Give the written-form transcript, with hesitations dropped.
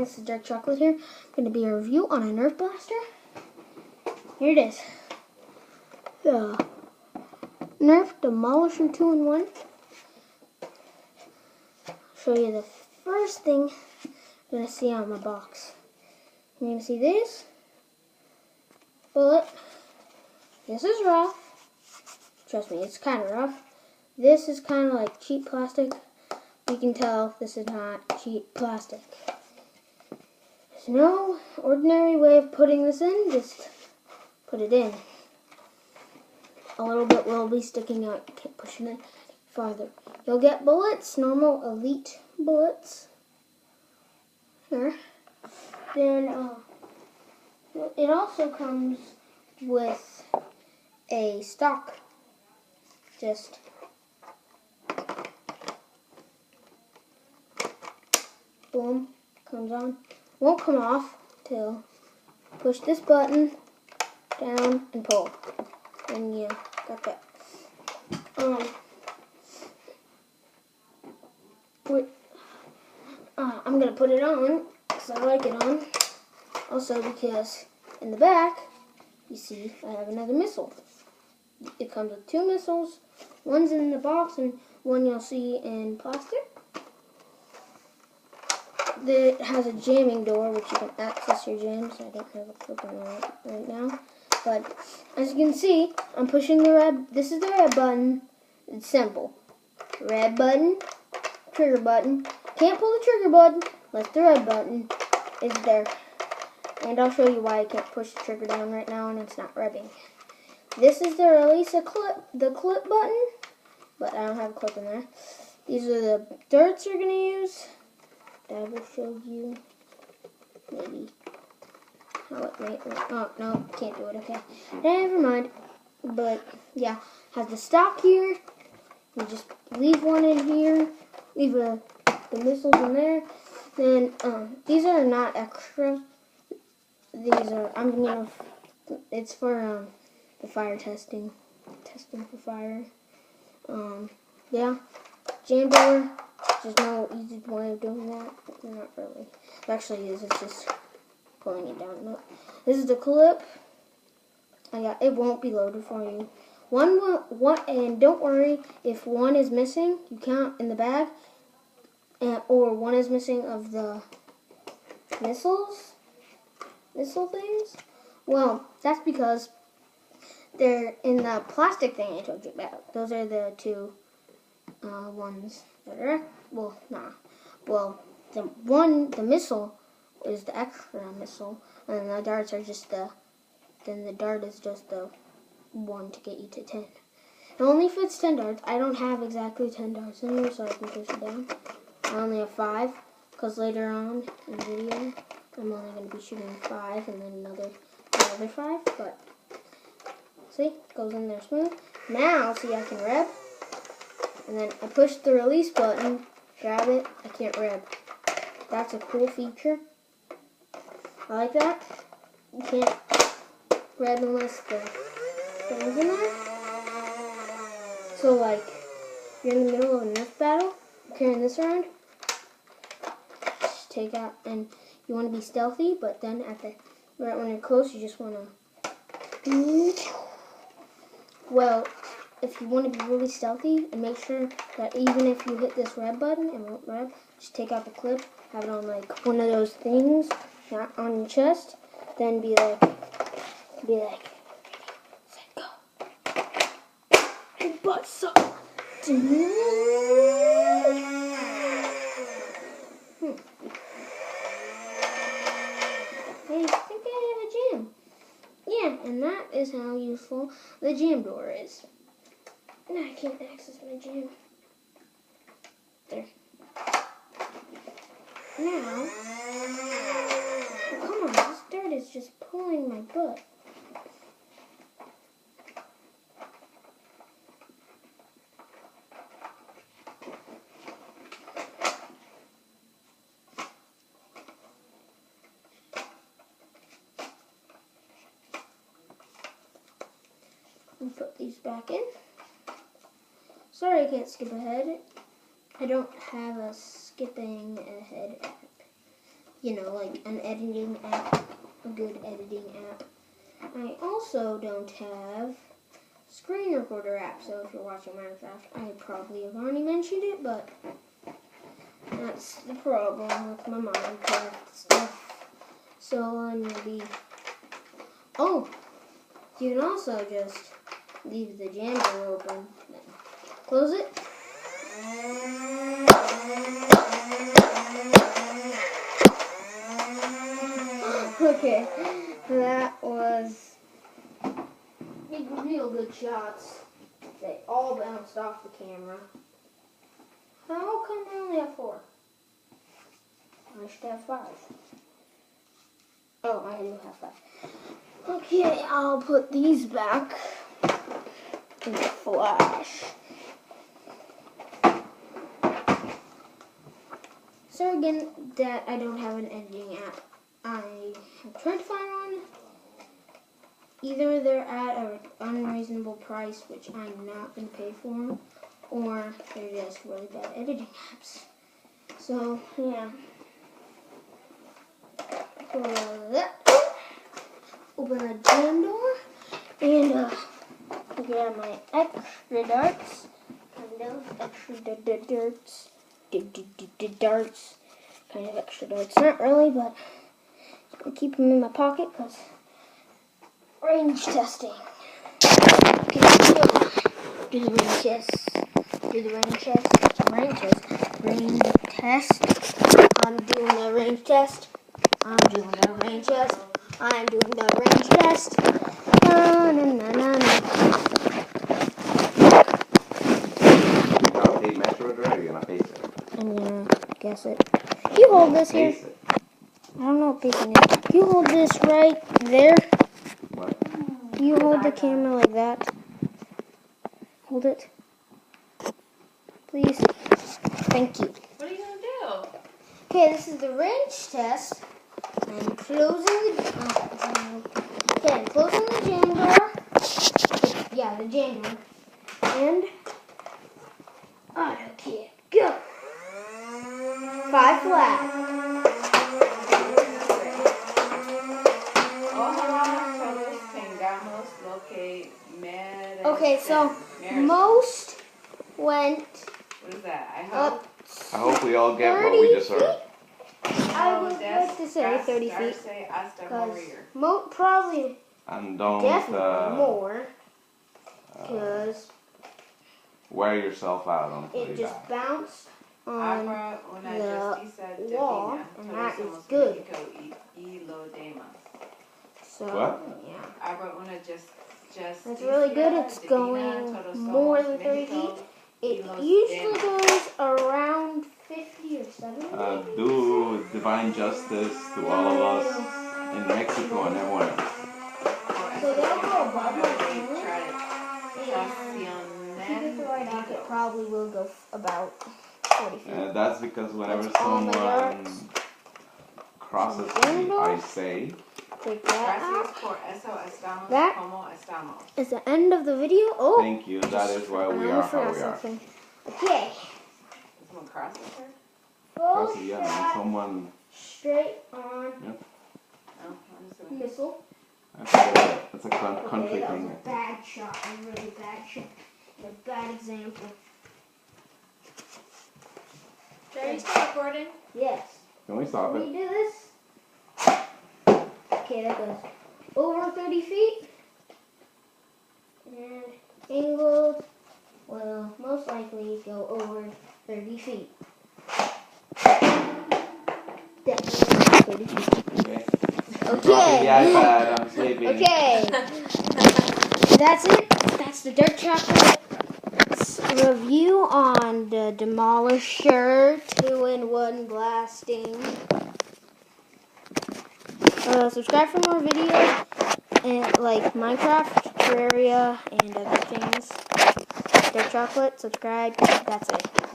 this is Dark Chocolate here. Going to be a review on a Nerf blaster. Here it is. The Nerf Demolisher 2-in-1. Show you the first thing you're going to see on my box. You're going to see this bullet. This is rough. Trust me, it's kind of rough. This is kind of like cheap plastic. You can tell this is not cheap plastic. There's no ordinary way of putting this in. Just put it in. A little bit will be sticking out. You can't push it in farther. You'll get bullets, normal elite bullets. Here. Then it also comes with a stock. Just boom, comes on. Won't come off till push this button down and pull. And yeah, got that. I'm gonna put it on because I like it on. Also because in the back, you see I have another missile. It comes with 2 missiles. One's in the box and one you'll see in plastic. It has a jamming door which you can access your jams. I don't have a clip on it right now. But as you can see, I'm pushing the red. This is the red button. It's simple. Red button, trigger button. Can't pull the trigger button unless the red button is there. And I'll show you why I can't push the trigger down right now and it's not revving. This is the release a clip, the clip button, but I don't have a clip in there. These are the darts we're going to use. I will show you maybe how it might work. Oh, no, can't do it. Okay. Never mind. But, yeah, has the stock here. You just leave one in here. Leave the missiles in there. Then, these are not extra. These are, it's for, the fire testing for fire. Yeah, jam door. There's no easy way of doing that. Not really. It actually is. It's just pulling it down. No. This is the clip. It won't be loaded for you. And don't worry if one is missing. You count in the bag, or one is missing of the missile things. Well, that's because they're in the plastic thing I told you about. Those are the 2 ones that are, the missile is the extra missile, and the darts are just then the dart is just the one to get you to 10. It only fits 10 darts. I don't have exactly 10 darts in there, so I can push it down. I only have 5, because later on in the video, I'm only going to be shooting 5, and then another 5, but see, it goes in there smooth. Now, see, I can rev. And then I push the release button, grab it, I can't rev. That's a cool feature. I like that. You can't rev unless the thing's in there. So, like, you're in the middle of a Nerf battle, you're carrying this around, just take out, and you want to be stealthy, but then right when you're close, you just want to. Well, if you want to be really stealthy and make sure that even if you hit this red button, it won't rev, just take out the clip, have it on like one of those things, not on your chest, then be like, set, go. Your butt sucks. Hey, I think I have a jam. Yeah, and that is how useful the jam door is. Now I can't access my jam. There. Now, come on, this dirt is just pulling my butt. And put these back in. Sorry I can't skip ahead. I don't have a skipping ahead app. you know, like an editing app, a good editing app. I also don't have screen recorder app, so if you're watching Minecraft, I probably have already mentioned it, but that's the problem with my Minecraft stuff. So I'm gonna be, oh, you can also just leave the jam door open, then close it. Okay, that was real good shots. They all bounced off the camera. How come I only have 4? I should have 5. Oh, I do have 5. Okay, I'll put these back in the flash. So again, that I don't have an editing app. I have tried to find one. Either they're at an unreasonable price, which I'm not going to pay for them, or they're just really bad editing apps. So, yeah. Close that. Open the jam door. And, get my extra darts. Kind of extra darts. Darts. Kind of extra darts. Not really, but I'll keep them in my pocket because range testing. Okay, do the range test. Do the range test. Range test. Range test. I'm doing the range test. I'm doing the range test. I'm doing the range test. Na, na, na, na, na. I'll take Metro Drive, you're gonna paste it. I'm gonna guess it. Can you hold this here? Paste it. I don't know what pacing is. Can you hold this right there? What? Can you hold the camera like that? Hold it. Please. Thank you. What are you gonna do? Okay, this is the range test. I'm closing the okay, I'm closing the jam door. Yeah, the jam door. And auto kit. Go. 5 flat. Okay, so most went What is that? I up. hope. I hope we all get what we deserve. I would like to say 30 feet. Because probably And don't definitely more. Because wear yourself out until it you just die. bounced on the wall, and that is good. So, What? yeah. That's really good. It's going more than 30 feet. It usually goes around 50 or 70. Do divine justice to all of us in Mexico and everywhere else. So they'll go above my ceiling. And if you get the right arc, it probably will go about 40 feet. That's because whenever That's all my someone darts. crosses Some me, I say, Take that out. That is the end of the video. Oh, thank you, that is why we I are almost how forgot we are. something. Okay. Someone crosses her? Full Crosses, yeah, when shot, someone, straight on Yep. Oh, I'm assuming. missile. that's a country Okay, that was thing. a bad shot. A really bad shot. A bad example. Are you still recording? Yes. Can we stop Can it? we do this? Okay, that goes over 30 feet. And angled will most likely go over 30 feet. Definitely 30 feet. Okay. Dropping the Okay. iPad, I'm sleeping. Okay. That's it. That's the dark chocolate review on the Demolisher 2-in-1 blasting. Subscribe for more videos and like Minecraft, Terraria, and other things. Dark chocolate. Subscribe. That's it.